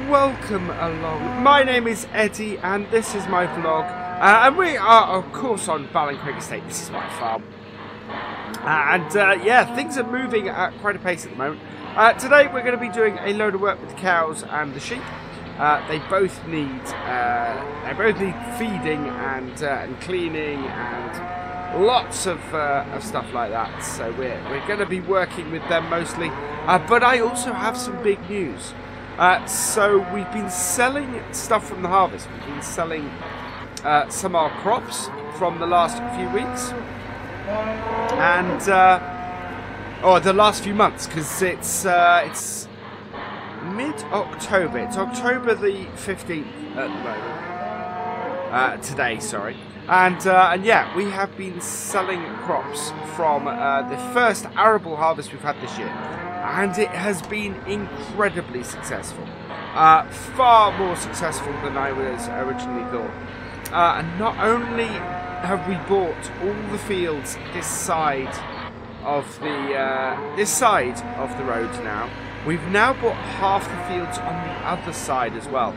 welcome along. My name is Eddie and this is my vlog. And we are, of course, on BallinCraig Estate. This is my farm. Yeah, things are moving at quite a pace at the moment. Today we're going to be doing a load of work with the cows and the sheep. They both need feeding and cleaning and lots of stuff like that. So we're going to be working with them mostly. But I also have some big news. So we've been selling stuff from the harvest. We've been selling some of our crops from the last few weeks. And the last few months, because it's mid-October. It's October the 15th at the moment. Today, sorry. And yeah, we have been selling crops from the first arable harvest we've had this year. And it has been incredibly successful. Far more successful than I was originally thought. And not only have we bought all the fields this side of the road now, we've now bought half the fields on the other side as well.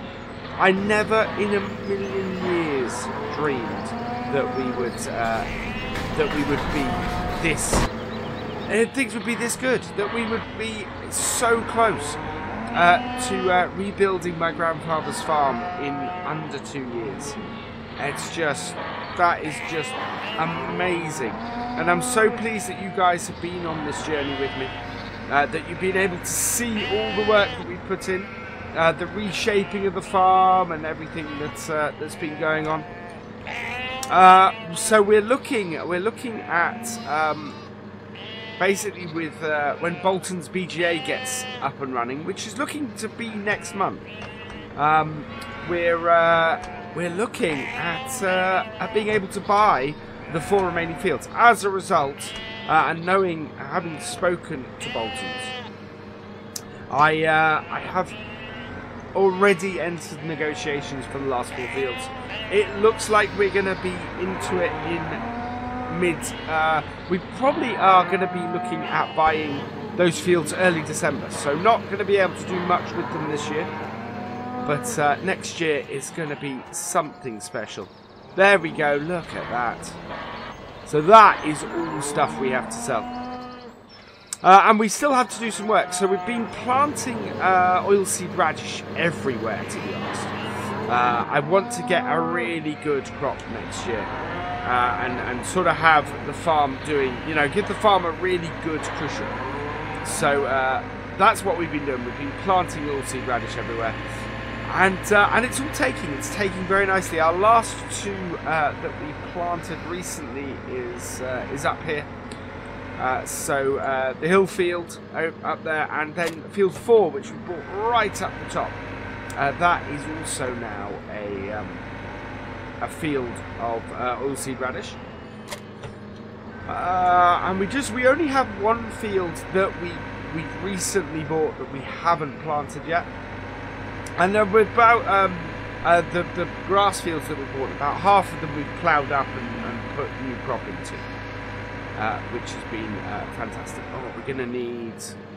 I never in a million years dreamed that we would be this. Things would be this good. That we would be so close to rebuilding my grandfather's farm in under 2 years. That is just amazing. And I'm so pleased that you guys have been on this journey with me. That you've been able to see all the work that we put in, the reshaping of the farm and everything that's been going on. So we're looking at basically with when Bolton's BGA gets up and running, which is looking to be next month. We're looking at being able to buy the 4 remaining fields. As a result, and having spoken to Bolton's, I have already entered negotiations for the last 4 fields. It looks like we're going to be into it in we probably are going to be looking at buying those fields early December. So not going to be able to do much with them this year. But next year is going to be something special. There we go, look at that. So that is all stuff we have to sell. And we still have to do some work. So we've been planting oilseed radish everywhere, to be honest. I want to get a really good crop next year. And sort of have the farm doing, give the farm a really good cushion. So that's what we've been doing. We've been planting oilseed radish everywhere. And it's all taking very nicely. Our last 2 that we planted recently is up here. So the hill field up there, and then field 4, which we bought right up the top. That is also now a field of oilseed radish. And we only have 1 field that we've recently bought that we haven't planted yet. And then with about the grass fields that we bought, about half of them we've ploughed up and put new crop into, which has been fantastic. Oh, we're gonna need.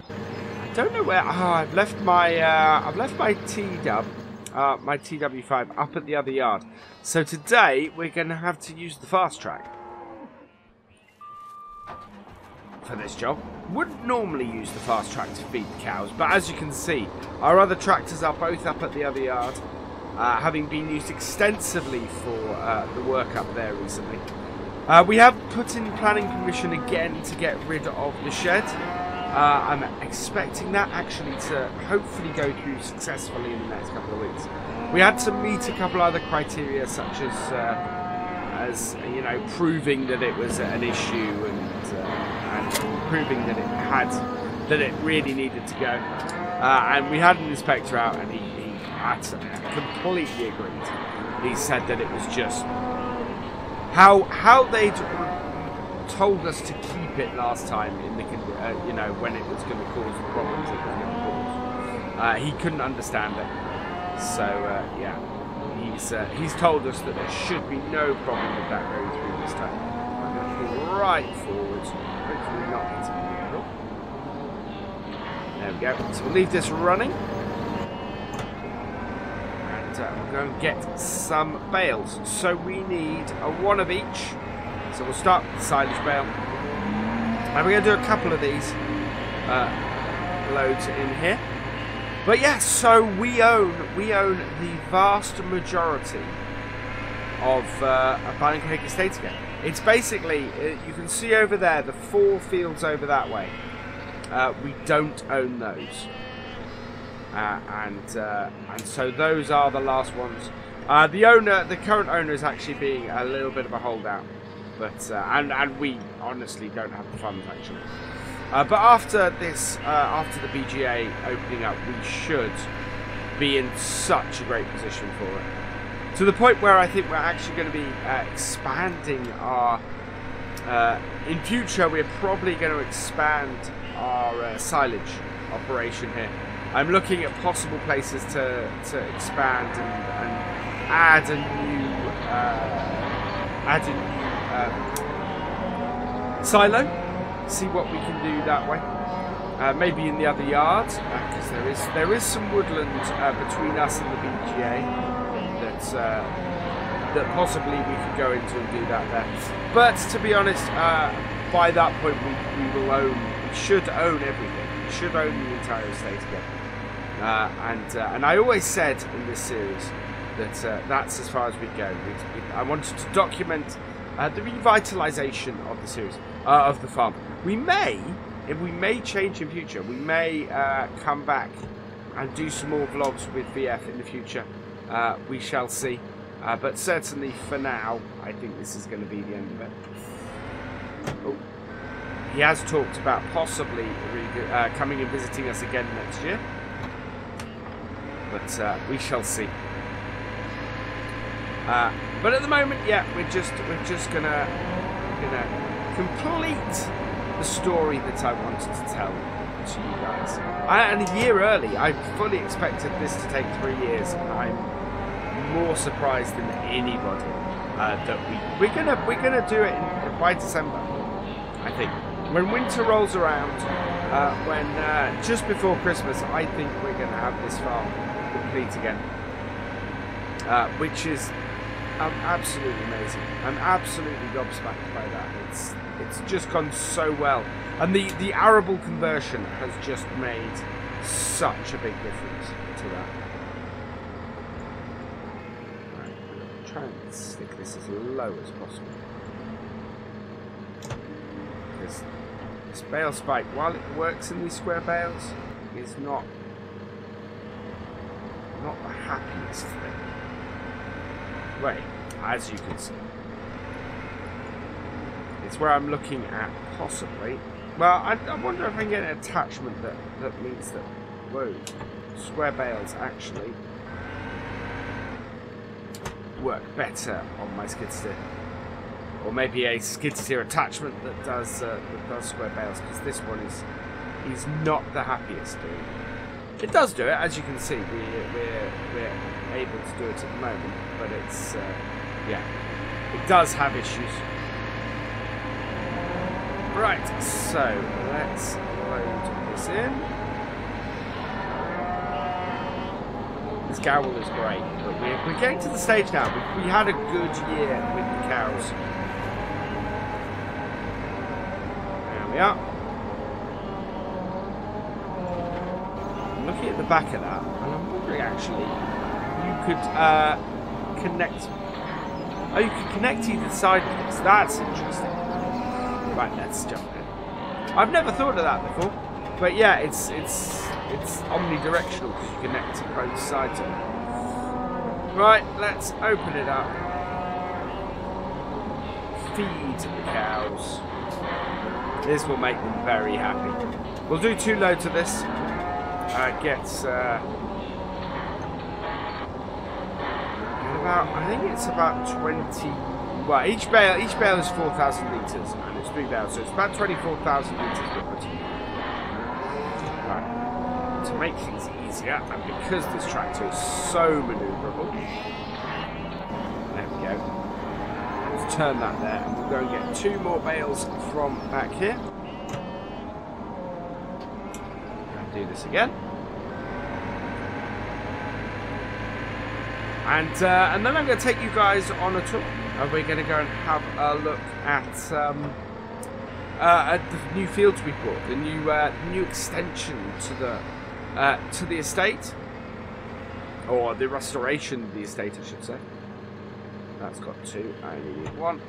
I don't know where. I've left my T-Dub, my TW5 up at the other yard. So today we're gonna have to use the fast track for this job. Wouldn't normally use the fast track to feed the cows, but as you can see, our other tractors are both up at the other yard, having been used extensively for the work up there recently. We have put in planning permission again to get rid of the shed. I'm expecting that actually to hopefully go through successfully in the next couple of weeks. We had to meet a couple other criteria, such as proving that it was an issue and proving that it really needed to go. And we had an inspector out, and he completely agreed. He said that it was just how they'd told us to keep it last time in the when it was going to cause the problems it was going to cause. He couldn't understand it. So yeah, he's told us that there should be no problem with that road through this time. I'm going to pull right forward, hopefully not hitting the middle. There we go. So we'll leave this running. we'll go and get some bales. So we need one of each. So we'll start with the silage bale. And we're going to do a couple of these loads in here. But yeah, so we own the vast majority of BallinCraig Estate again. It's basically, you can see over there, the 4 fields over that way. We don't own those. And so those are the last ones. The current owner is actually being a little bit of a holdout. But and we honestly don't have the funds actually. But after this, after the BGA opening up, we should be in such a great position for it. To the point where I think we're actually going to be expanding our... in future, we're probably going to expand our silage operation here. I'm looking at possible places to expand and add a new silo. See what we can do that way. Maybe in the other yard, because there is some woodland between us and the BGA that possibly we could go into and do that there. But to be honest, by that point we should own everything. We should own the entire estate again. And I always said in this series that that's as far as we'd go. I wanted to document the revitalisation of the series, of the farm. We may change in future. We may come back and do some more vlogs with VF in the future. We shall see. But certainly for now, I think this is going to be the end of it. Oh. He has talked about possibly coming and visiting us again next year. But we shall see. But at the moment, yeah, we're just gonna complete the story that I wanted to tell to you guys. And a year early. I fully expected this to take 3 years, and I'm more surprised than anybody that we're gonna do it by December. I think when winter rolls around, when just before Christmas, I think we're gonna have this farm complete again, which is absolutely amazing. I'm absolutely gobsmacked by that. It's just gone so well, and the arable conversion has just made such a big difference to that. Right, I'm trying to stick this as low as possible, because this bale spike, while it works in these square bales, is not the happiest thing. Right, as you can see. It's where I'm looking at possibly. Well, I wonder if I can get an attachment that means that, whoa, square bales actually work better on my skid steer. Or maybe a skid steer attachment that does square bales, because this one is not the happiest doing it. It does do it, as you can see. We're able to do it at the moment, but it's yeah, it does have issues. Right, so let's load this in. This cowl is great, but we're getting to the stage now. We had a good year with the cows. There we are. I'm looking at the back of that, and I'm wondering actually, you could connect. Oh, you can connect either side of this. That's interesting. Right, let's jump in. I've never thought of that before, but yeah, it's omnidirectional because you connect to both sides of it. Right, let's open it up. Feed the cows. This will make them very happy. We'll do 2 loads of this. I think it's about 20. Well, each bale is 4,000 litres, and it's 3 bales, so it's about 24,000 litres we're putting in. Right. To make things easier, and because this tractor is so manoeuvrable, there we go. Let's turn that there, and we'll go and get 2 more bales from back here. Do this again. And then I'm going to take you guys on a tour. We're going to go and have a look at the new fields we bought, the new extension to the estate, or the restoration of the estate, I should say. That's got 2. I only need 1.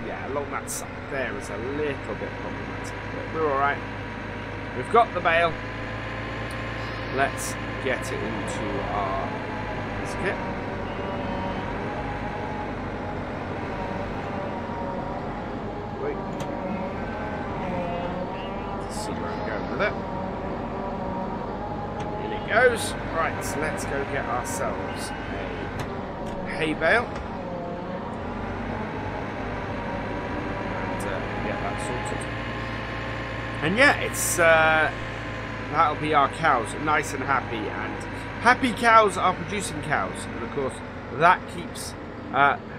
Yeah, along that side there is a little bit problematic, but we're alright. We've got the bale. Let's get it into our kit. Wait. Let's see where I'm going with it. In it goes. Right, so let's go get ourselves a hay bale. Sorted. And yeah, it's that'll be our cows, nice and happy, and happy cows are producing cows, and of course that keeps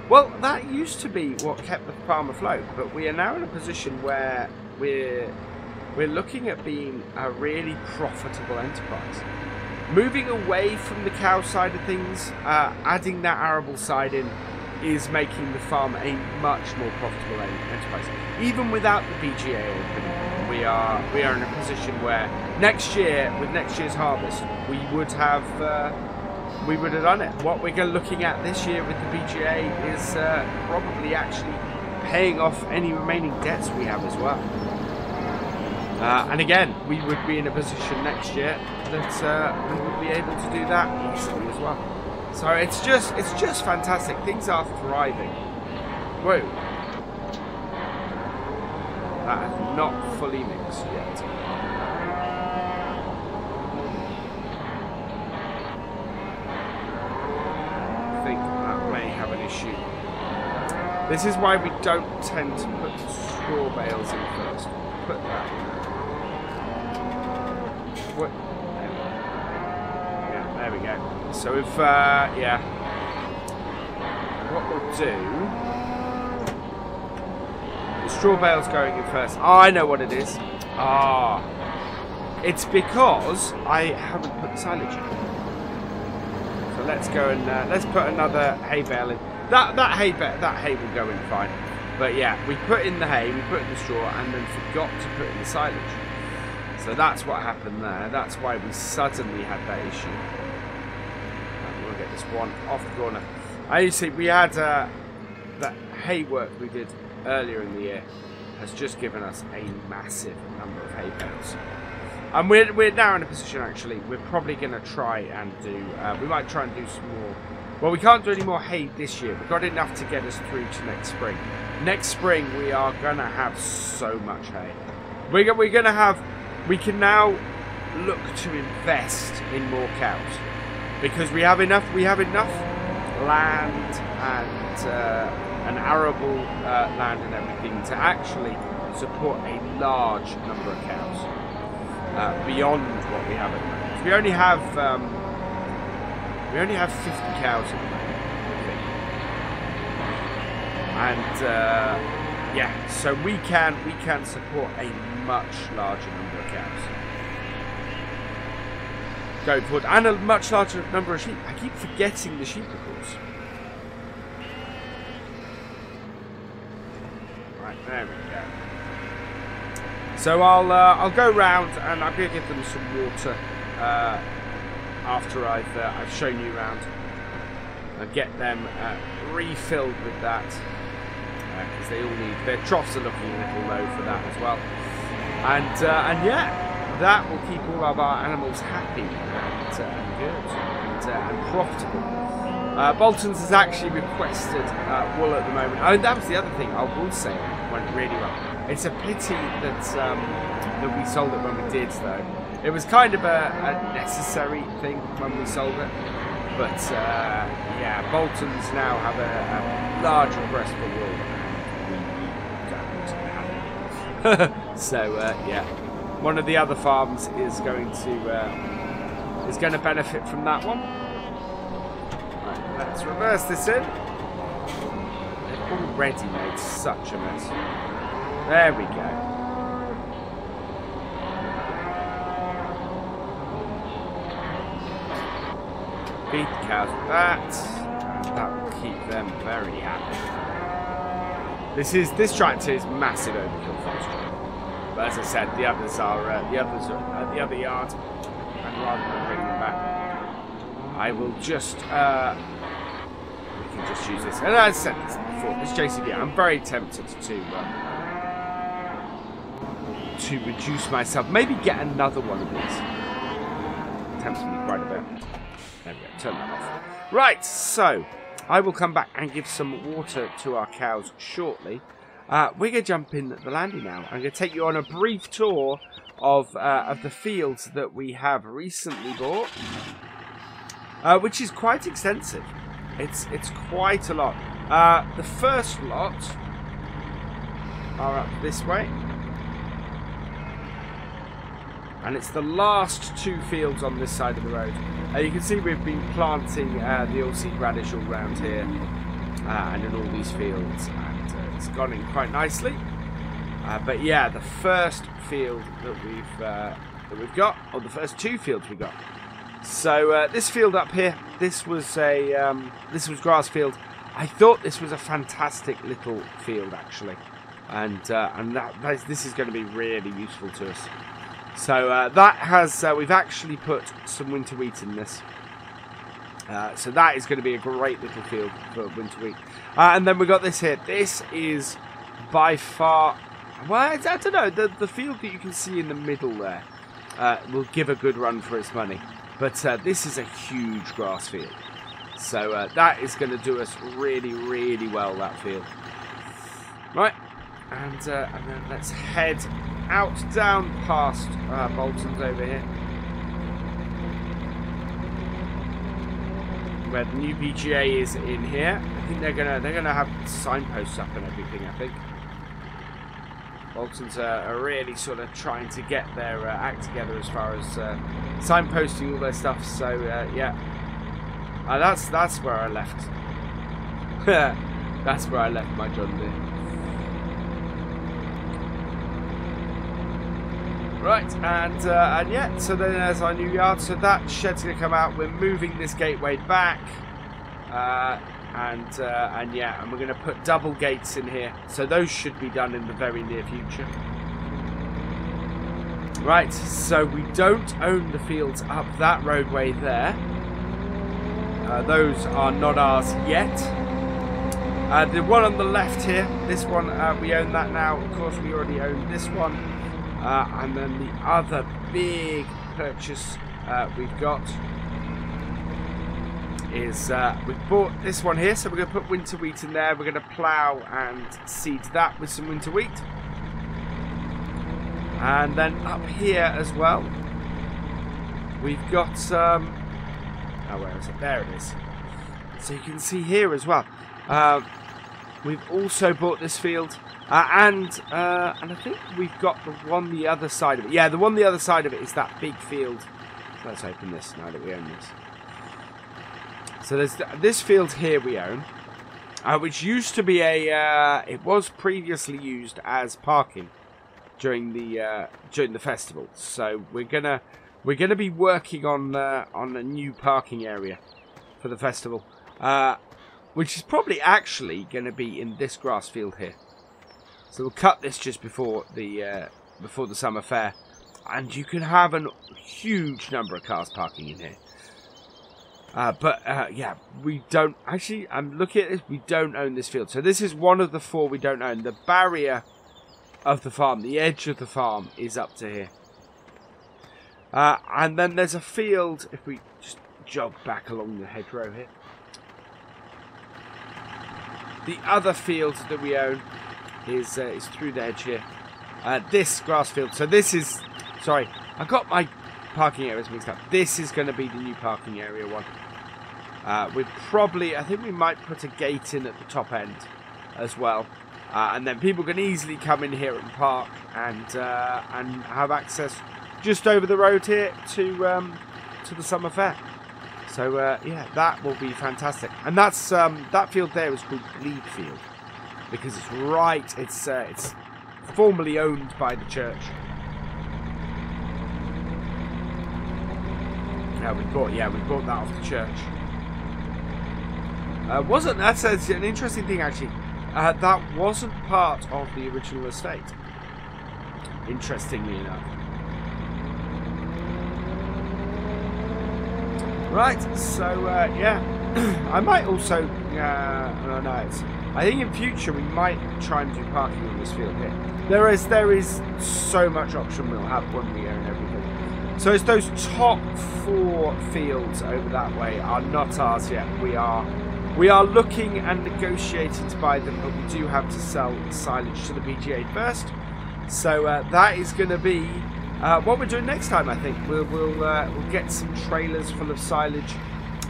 well, that used to be what kept the farm afloat, but we are now in a position where we're looking at being a really profitable enterprise, moving away from the cow side of things. Adding that arable side in is making the farm a much more profitable enterprise. Even without the BGA opening, we are in a position where next year, with next year's harvest, we would have done it. What we're looking at this year with the BGA is probably actually paying off any remaining debts we have as well. And again, we would be in a position next year that we would be able to do that easily as well. So it's just fantastic. Things are thriving. Whoa. That is not fully mixed yet. I think that may have an issue. This is why we don't tend to put straw bales in first. Put that in. What? Yeah, there we go. So if, yeah, what we'll do, the straw bale's going in first. Oh, I know what it is. Ah, it's because I haven't put the silage in. So let's go and let's put another hay bale in. That hay will go in fine. But yeah, we put in the hay, we put in the straw, and then forgot to put in the silage. So that's what happened there. That's why we suddenly had that issue. Get this one off the corner. You see, we had that hay work we did earlier in the year has just given us a massive number of hay bales, and we're now in a position. Actually, we're probably going to try and do. We might try and do some more. Well, we can't do any more hay this year. We've got enough to get us through to next spring. Next spring, we are going to have so much hay. We're going to have. We can now look to invest in more cows. Because we have enough land and arable land and everything to actually support a large number of cows beyond what we have at the moment. We only have 50 cows at the moment, I think. And yeah, so we can support a much larger number of cows. Going forward, and a much larger number of sheep. I keep forgetting the sheep, of course. Right, there we go. So I'll go round and I'm going to give them some water after I've shown you around. I'll get them refilled with that because they all need. Their troughs are looking a little low for that as well. And yeah. That will keep all of our animals happy and good and profitable. Bolton's has actually requested wool at the moment. Oh, that was the other thing I will say went really well. It's a pity that we sold it when we did, though. It was kind of a necessary thing when we sold it. But yeah, Bolton's now have a large request for wool, and we don't have it. So yeah. One of the other farms is going to is going to benefit from that one. Right, let's reverse this in. They've already made such a mess. There we go. Feed the cows with that, and that will keep them very happy. This tractor is massive overkill for this job. But as I said, the others are at the other yard, and rather than bring them back, I will just we can just use this. And as I said this before, this JCB, I'm very tempted to reduce myself, maybe get another one of these. Tempts me quite a bit. There we go, turn that off. Right, so I will come back and give some water to our cows shortly. We're going to jump in the landing now. I'm going to take you on a brief tour of the fields that we have recently bought, which is quite extensive. It's quite a lot. The first lot are up this way. And it's the last two fields on this side of the road. You can see we've been planting the oilseed radish all around here and in all these fields, and it's gone in quite nicely. But yeah, the first field that we've got, or the first two fields we got. So this field up here, this was grass field. I thought this was a fantastic little field actually, and this is going to be really useful to us. So that has we've actually put some winter wheat in this. So that is going to be a great little field for winter wheat. And then we got this here. This is by far, well, I don't know, the field that you can see in the middle there will give a good run for its money. But this is a huge grass field. So that is going to do us really, really well, that field. Right, and then let's head out down past Bolton's over here, where the new PGA is in here. I think they're gonna have signposts up and everything. I think Bolton's are really sort of trying to get their act together as far as signposting all their stuff. So yeah, that's where I left. That's where I left my John Deere. Right, and yeah, so then there's our new yard. So that shed's going to come out. We're moving this gateway back, and yeah, and we're going to put double gates in here. So those should be done in the very near future. Right, so we don't own the fields up that roadway there. Those are not ours yet. The one on the left here, this one, we own that now. Of course, we already own this one. And then the other big purchase we've got is we've bought this one here, so we're going to put winter wheat in there. We're going to plough and seed that with some winter wheat. And then up here as well, we've got some, oh, where is it? There it is. So you can see here as well. We've also bought this field. And I think we've got the one the other side of it. Yeah, the one the other side of it is that big field. So let's open this now that we own this. So there's this field here we own, which used to be it was previously used as parking during the festival. So we're gonna be working on a new parking area for the festival, which is probably actually going to be in this grass field here. So we'll cut this just before the summer fair, and you can have a huge number of cars parking in here. But yeah, we don't actually. I'm looking at this. We don't own this field, so this is one of the four we don't own. The barrier of the farm, the edge of the farm, is up to here. And then there's a field. If we just jog back along the hedgerow here, the other field that we own is through the edge here. This grass field. So this is, sorry, I got my parking areas mixed up. This is going to be the new parking area one. We probably, I think we might put a gate in at the top end as well, and then people can easily come in here and park and have access just over the road here to to the summer fair. So yeah, that will be fantastic. And that's that field there is called Glebe Field because it's right. It's formerly owned by the church. Yeah, we bought that off the church. That's an interesting thing actually. That wasn't part of the original estate. Interestingly enough. Right, so yeah, I might also, I think in future we might try and do parking on this field here. There is so much option we'll have when we own everything. So it's those top 4 fields over that way are not ours yet. We are looking and negotiating to buy them, but we do have to sell silage to the BGA first. So that is going to be what we're doing next time. I think we'll get some trailers full of silage,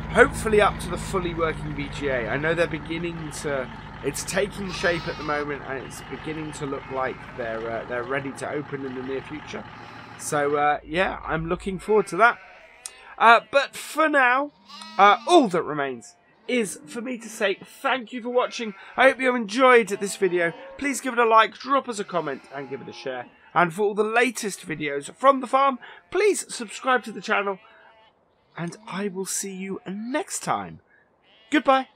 hopefully up to the fully working BGA. I know they're beginning to. It's taking shape at the moment, and it's beginning to look like they're ready to open in the near future. So yeah, I'm looking forward to that. But for now, all that remains is for me to say thank you for watching. I hope you have enjoyed this video. Please give it a like, drop us a comment, and give it a share. And for all the latest videos from the farm, please subscribe to the channel. And I will see you next time. Goodbye.